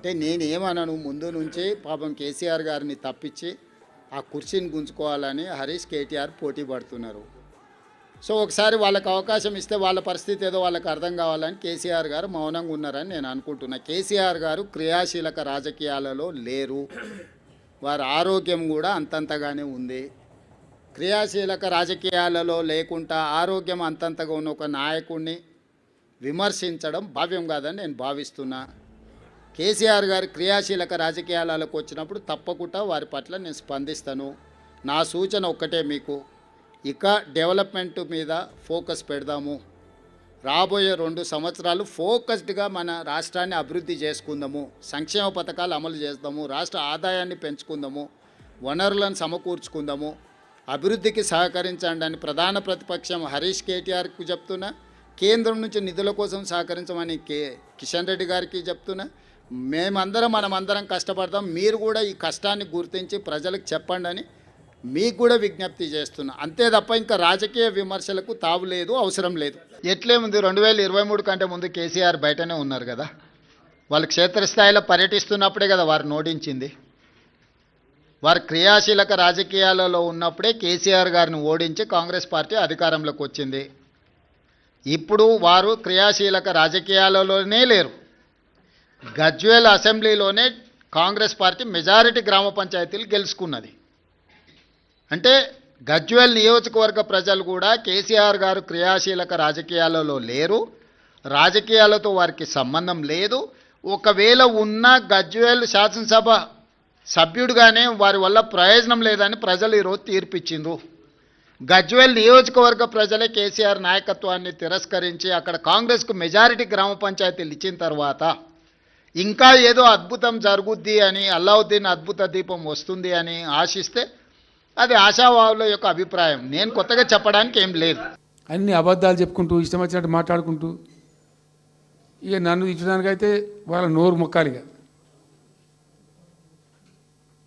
అంటే నేనేమన్నాను ముందు నుంచి పాపం కేసీఆర్ గారిని తప్పించి ఆ కుర్చీని గుంజుకోవాలని హరీష్ కేటీఆర్ పోటీ పడుతున్నారు. సో ఒకసారి వాళ్ళకి అవకాశం ఇస్తే వాళ్ళ పరిస్థితి ఏదో వాళ్ళకి అర్థం కావాలని కేసీఆర్ గారు మౌనంగా ఉన్నారని నేను అనుకుంటున్నా. కేసీఆర్ గారు క్రియాశీలక రాజకీయాలలో లేరు, వారి ఆరోగ్యం కూడా అంతంతగానే ఉంది. క్రియాశీలక రాజకీయాలలో లేకుండా ఆరోగ్యం అంతంతగా ఉన్న ఒక నాయకుడిని విమర్శించడం భావ్యం కాదని నేను భావిస్తున్నా. కేసీఆర్ గారు క్రియాశీలక రాజకీయాలకు వచ్చినప్పుడు తప్పకుండా వారి పట్ల నేను స్పందిస్తాను. నా సూచన ఒక్కటే మీకు, ఇక డెవలప్మెంట్ మీద ఫోకస్ పెడదాము. రాబోయే 2 సంవత్సరాలు ఫోకస్డ్గా మన రాష్ట్రాన్ని అభివృద్ధి చేసుకుందాము, సంక్షేమ పథకాలు అమలు చేద్దాము, రాష్ట్ర ఆదాయాన్ని పెంచుకుందాము, వనరులను సమకూర్చుకుందాము, అభివృద్ధికి సహకరించండి అని ప్రధాన ప్రతిపక్షం హరీష్ కేటీఆర్కి చెప్తున్నా. కేంద్రం నుంచి నిధుల కోసం సహకరించమని కిషన్ రెడ్డి గారికి చెప్తున్నా. మనమందరం కష్టపడతాం, మీరు కూడా ఈ కష్టాన్ని గుర్తించి ప్రజలకు చెప్పండి అని మీకు కూడా విజ్ఞప్తి చేస్తున్నా. అంతే తప్ప ఇంకా రాజకీయ విమర్శలకు తావు లేదు, అవసరం లేదు. ఎట్లేముంది, 2023 కంటే ముందు కేసీఆర్ బయటనే ఉన్నారు కదా. వాళ్ళు క్షేత్రస్థాయిలో పర్యటిస్తున్నప్పుడే కదా వారు నోటించింది. వారు క్రియాశీలక రాజకీయాలలో ఉన్నప్పుడే కేసీఆర్ గారిని ఓడించి కాంగ్రెస్ పార్టీ అధికారంలోకి వచ్చింది. ఇప్పుడు వారు క్రియాశీలక రాజకీయాలలోనే లేరు. గజ్వేల్ అసెంబ్లీలోనే కాంగ్రెస్ పార్టీ మెజారిటీ గ్రామ పంచాయతీలు గెలుచుకున్నది. అంటే గజ్వేల్ నియోజకవర్గ ప్రజలు కూడా కేసీఆర్ గారు క్రియాశీలక రాజకీయాలలో లేరు, రాజకీయాలతో వారికి సంబంధం లేదు. ఒకవేళ ఉన్న గజ్వేల్ శాసనసభ సభ్యుడిగానే వారి వల్ల ప్రయోజనం లేదని ప్రజలు ఈరోజు తీర్పిచ్చిండ్రు. గజ్వేల్ నియోజకవర్గ ప్రజలే కేసీఆర్ నాయకత్వాన్ని తిరస్కరించి అక్కడ కాంగ్రెస్కు మెజారిటీ గ్రామ పంచాయతీలు ఇచ్చిన తర్వాత ఇంకా ఏదో అద్భుతం జరుగుద్ది అని, అల్లావుద్దీన్ అద్భుత దీపం వస్తుంది అని ఆశిస్తే అది ఆశావాహుల యొక్క అభిప్రాయం. నేను కొత్తగా చెప్పడానికి ఏం లేదు. అన్ని అబద్ధాలు చెప్పుకుంటూ ఇష్టం వచ్చినట్టు మాట్లాడుకుంటూ ఇక నన్ను ఇచ్చడానికైతే వాళ్ళ నోరు మొక్కాలిగా.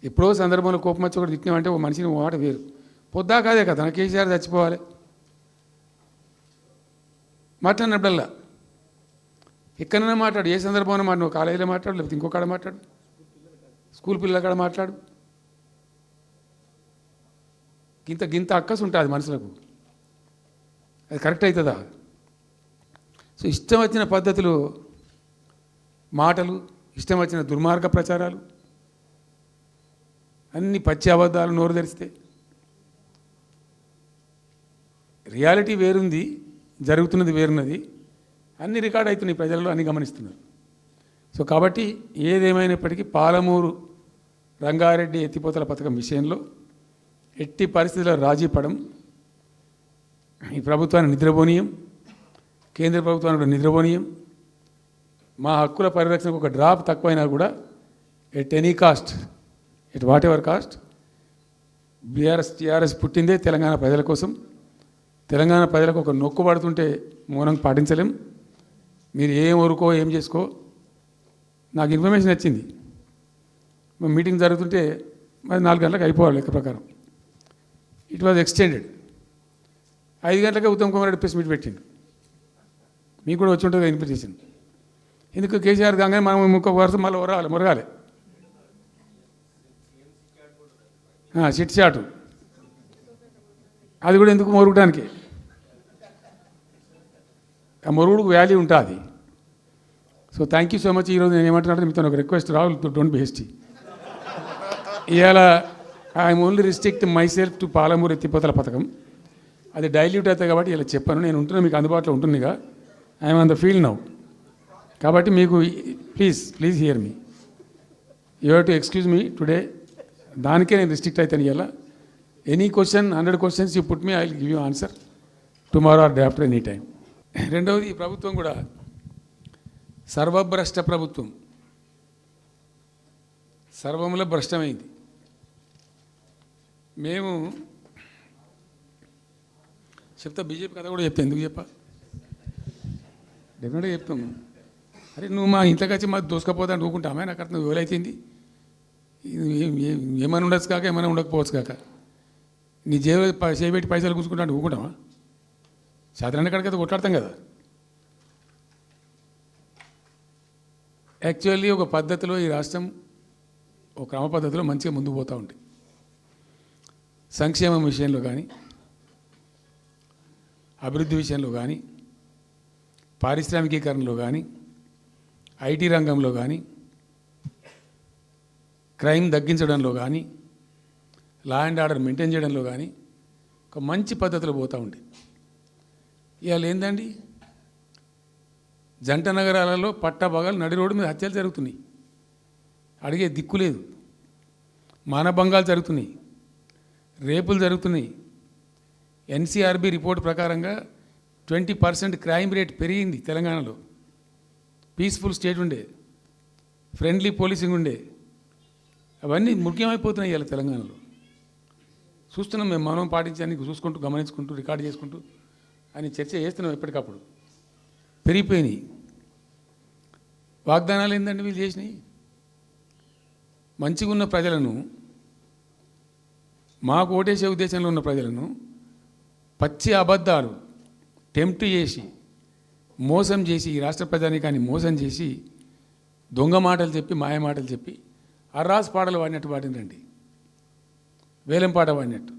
ఎప్పుడో సందర్భంలో కోపం వచ్చి ఒకటి తిట్టినామంటే ఒక మనిషిని మాట వేరు. పొద్దా కాదే కదా కేసీఆర్ చచ్చిపోవాలి మాట్లాడినప్పుడల్లా ఎక్కడైనా మాట్లాడు, ఏ సందర్భంలో మాట, నువ్వు కాలేజీలో మాట్లాడు, లేకపోతే ఇంకో కాడ మాట్లాడు, స్కూల్ పిల్లల కాడ మాట్లాడు. గింత అక్కసు ఉంటుంది మనుషులకు, అది కరెక్ట్ అవుతుందా? సో ఇష్టం వచ్చిన పద్ధతులు, మాటలు, ఇష్టం వచ్చిన దుర్మార్గ ప్రచారాలు, అన్ని పచ్చి అబద్ధాలు నోరు తెరిస్తే. రియాలిటీ వేరుంది, జరుగుతున్నది వేరున్నది, అన్ని రికార్డ్ అవుతున్నాయి, ప్రజలలో అన్ని గమనిస్తున్నారు. సో కాబట్టి ఏదేమైనప్పటికీ పాలమూరు రంగారెడ్డి ఎత్తిపోతల పథకం విషయంలో ఎట్టి పరిస్థితుల్లో రాజీ పడం. ఈ ప్రభుత్వాన్ని నిద్రపోనీయం, కేంద్ర ప్రభుత్వాన్ని కూడా నిద్రపోనీయం. మా హక్కుల పరిరక్షణకు ఒక డ్రాప్ తక్కువైనా కూడా at any cost, at whatever cost, TRS పుట్టిందే తెలంగాణ ప్రజల కోసం. తెలంగాణ ప్రజలకు ఒక నొక్కు పడుతుంటే మౌనం పాటించలేం. మీరు ఏం ఊరుకో ఏం చేసుకో, నాకు ఇన్ఫర్మేషన్ వచ్చింది, మీటింగ్ జరుగుతుంటే మరి 4 గంటలకు అయిపోవాలి లెక్క ప్రకారం. It was extended. 5 గంటలకే ఉత్తమ్ కుమార్ రెడ్డి ప్రెస్ మీట్ పెట్టిండు. మీకు కూడా వచ్చి ఉంటుంది ఇన్విటేషన్. ఎందుకు కేసీఆర్ కాగానే మనం ఇంకొక వరుస మళ్ళీ మొరగాలి చిట్ చాటు, అది కూడా ఎందుకు మొరగడానికి, ఆ మొరుగుడుకు వాల్యూ ఉంటుంది. So thank you so much. ఈరోజు నేను ఏమంటున్నాను, మీతో ఒక request, Rahul don't be hasty. ఇవాళ I'm only restrict my self to Palamuru ఎత్తిపోతల పథకం. అది డైల్యూట్ అవుతుంది కాబట్టి ఇలా చెప్పాను. నేను ఉంటున్నా, మీకు అందుబాటులో ఉంటుందిగా. I'm on the field now. కాబట్టి మీకు please here me. You have to excuse me today. దానికే నేను రిస్ట్రిక్ట్ అవుతాను. ఇవాళ any question 100 questions you put me, I will give you answer tomorrow or day after any time. రెండవది, ఈ ప్రభుత్వం కూడా సర్వభ్రష్ట ప్రభుత్వం, సర్వములో భ్రష్టమైంది. మేము చెప్తా, బీజేపీ కథ కూడా చెప్తా. ఎందుకు చెప్పా, డెఫినెట్గా చెప్తాము. అరే నువ్వు మా ఇంట్లోకి వచ్చి మాకు దోసుకపోతా ఊరుకుంటామే, నాకు అర్థం ఎవరైతుంది. ఏమైనా ఉండొచ్చు కాక, ఏమైనా ఉండకపోవచ్చు కాక, నీ చేయబెట్టి పైసలు కూర్చుకుంటా అంటే ఊరుకుంటామా? శాతరాన్ని కడికైతే కొట్లాడతాం కదా. యాక్చువల్లీ ఒక పద్ధతిలో ఈ రాష్ట్రం ఒక క్రమ పద్ధతిలో మంచిగా ముందుకు పోతూ ఉంటుంది. సంక్షేమం విషయంలో కానీ, అభివృద్ధి విషయంలో కానీ, పారిశ్రామికీకరణలో కానీ, ఐటీ రంగంలో కానీ, క్రైమ్ తగ్గించడంలో కానీ, లా అండ్ ఆర్డర్ మెయింటైన్ చేయడంలో కానీ ఒక మంచి పద్ధతిలో పోతూ ఉంది. ఇవాళ ఏందండి, జంట నగరాలలో పట్టభాగాలు నడి రోడ్డు మీద హత్యలు జరుగుతున్నాయి, అడిగే దిక్కు లేదు. మానభంగాలు జరుగుతున్నాయి, రేపులు జరుగుతున్నాయి. ఎన్సీఆర్బీ రిపోర్ట్ ప్రకారంగా 20% క్రైమ్ రేట్ పెరిగింది తెలంగాణలో. పీస్ఫుల్ స్టేట్ ఉండే, ఫ్రెండ్లీ పోలీసింగ్ ఉండే, అవన్నీ ముఖ్యమైపోతున్నాయి ఇవాళ తెలంగాణలో. చూస్తున్నాం మేము, మనం పాటించడానికి చూసుకుంటూ, గమనించుకుంటూ, రికార్డు చేసుకుంటూ అని చర్చ చేస్తున్నాం. ఎప్పటికప్పుడు పెరిగిపోయినాయి. వాగ్దానాలు ఏంటంటే వీళ్ళు చేసినాయి. మంచిగా ఉన్న ప్రజలను, మాకు ఓటేసే ఉద్దేశంలో ఉన్న ప్రజలను పచ్చి అబద్ధాలు టెంప్ట్ చేసి, మోసం చేసి, ఈ రాష్ట్ర ప్రజానీకాన్ని మోసం చేసి, దొంగ మాటలు చెప్పి, మాయ మాటలు చెప్పి, అర్రాస్ పాటలు వాడినట్టు వాడినండి, వేలం పాట వాడినట్టు.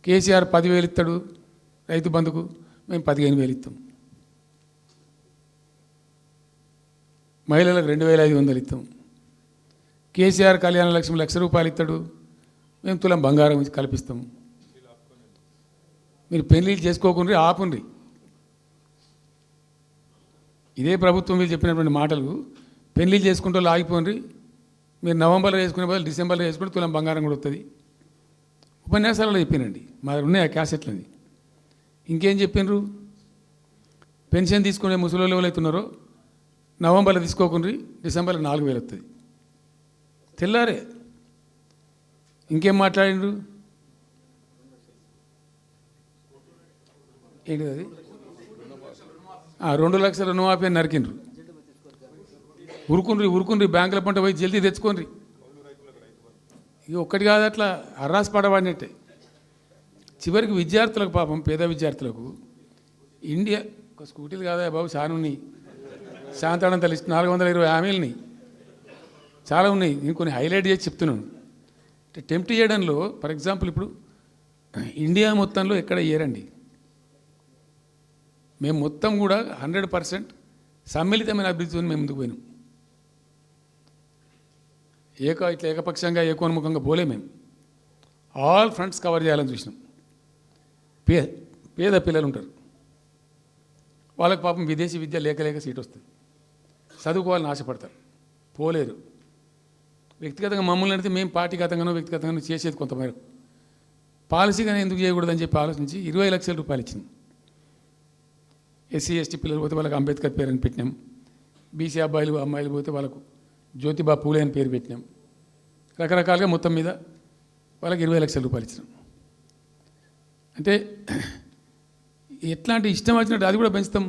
కేసీఆర్ 10,000 ఇస్తాడు రైతు బంధుకు, మేము 15,000 ఇస్తాం. మహిళలకు 2,500 ఇస్తాం. కేసీఆర్ కళ్యాణ లక్ష్మి ₹1,00,000 ఇస్తాడు, మేము తులం బంగారం కల్పిస్తాం. మీరు పెళ్ళిళ్ళు చేసుకోకుండా ఆపుండ్రి. ఇదే ప్రభుత్వం మీరు చెప్పినటువంటి మాటలు, పెళ్ళిళ్ళు చేసుకుంటూ ఆగిపోండి, మీరు నవంబర్లో వేసుకునే బదులు డిసెంబర్లో వేసుకుంటే తులం బంగారం కూడా వస్తుంది. ఉపన్యాసాలలో చెప్పినండి, మా ఉన్నాయి ఆ క్యాసెట్లని. ఇంకేం చెప్పినరు, పెన్షన్ తీసుకునే ముసలి వాళ్ళు అవుతున్నారో నవంబర్లో తీసుకోకుండా డిసెంబర్లో 4,000 వస్తుంది. తెల్లారే ఇంకేం మాట్లాడిండ్రు, ఏంటిది అది, 2 లక్షల రుణమాఫీ అని నరికిండ్రు. ఉరుకుండ్రి బ్యాంకుల పంట పోయి జల్దీ తెచ్చుకోండి. ఇక ఒక్కటి కాదు, అట్లా అర్రాస్ పడవాడినట్టే. చివరికి విద్యార్థులకు, పాపం పేద విద్యార్థులకు ఇండియా ఒక స్కూటీలు కాదా బాబు, చాలా ఉన్నాయి. శాంతాడంత లిస్ట్ 420 హామీలని చాలా ఉన్నాయి. నేను కొన్ని హైలైట్ చేసి చెప్తున్నాను. అంటే టెంప్ట్ చేయడంలో, ఫర్ ఎగ్జాంపుల్ ఇప్పుడు ఇండియా మొత్తంలో ఎక్కడ ఏరండి, మేము మొత్తం కూడా 100% సమ్మిళితమైన అభివృద్ధితో మేము ముందుకు పోయినాం. ఇట్లా ఏకపక్షంగా ఏకోన్ముఖంగా పోలే. మేము ఆల్ ఫ్రంట్స్ కవర్ చేయాలని చూసినాం. పేద పిల్లలు ఉంటారు, వాళ్ళకి పాపం విదేశీ విద్య లేక సీట్ వస్తుంది, చదువుకోవాలని ఆశపడతారు, పోలేరు. వ్యక్తిగతంగా మమ్మల్ని అడిగితే మేము పార్టీగతంగానో వ్యక్తిగతంగానో చేసేది కొంతమేరకు. పాలసీగానే ఎందుకు చేయకూడదని చెప్పి ఆలోచించి 20 లక్షల రూపాయలు ఇచ్చింది. ఎస్సీ ఎస్టీ పిల్లలు పోతే వాళ్ళకి అంబేద్కర్ పేరు అని పెట్టినాం. బీసీ అమ్మాయిలు పోతే వాళ్ళకు జ్యోతిబా పూలే అని పేరు పెట్టినాం. రకరకాలుగా మొత్తం మీద వాళ్ళకి 20 లక్షల రూపాయలు ఇచ్చినాం. అంటే ఎట్లాంటి ఇష్టం వచ్చినట్టు అది కూడా పెంచుతాం.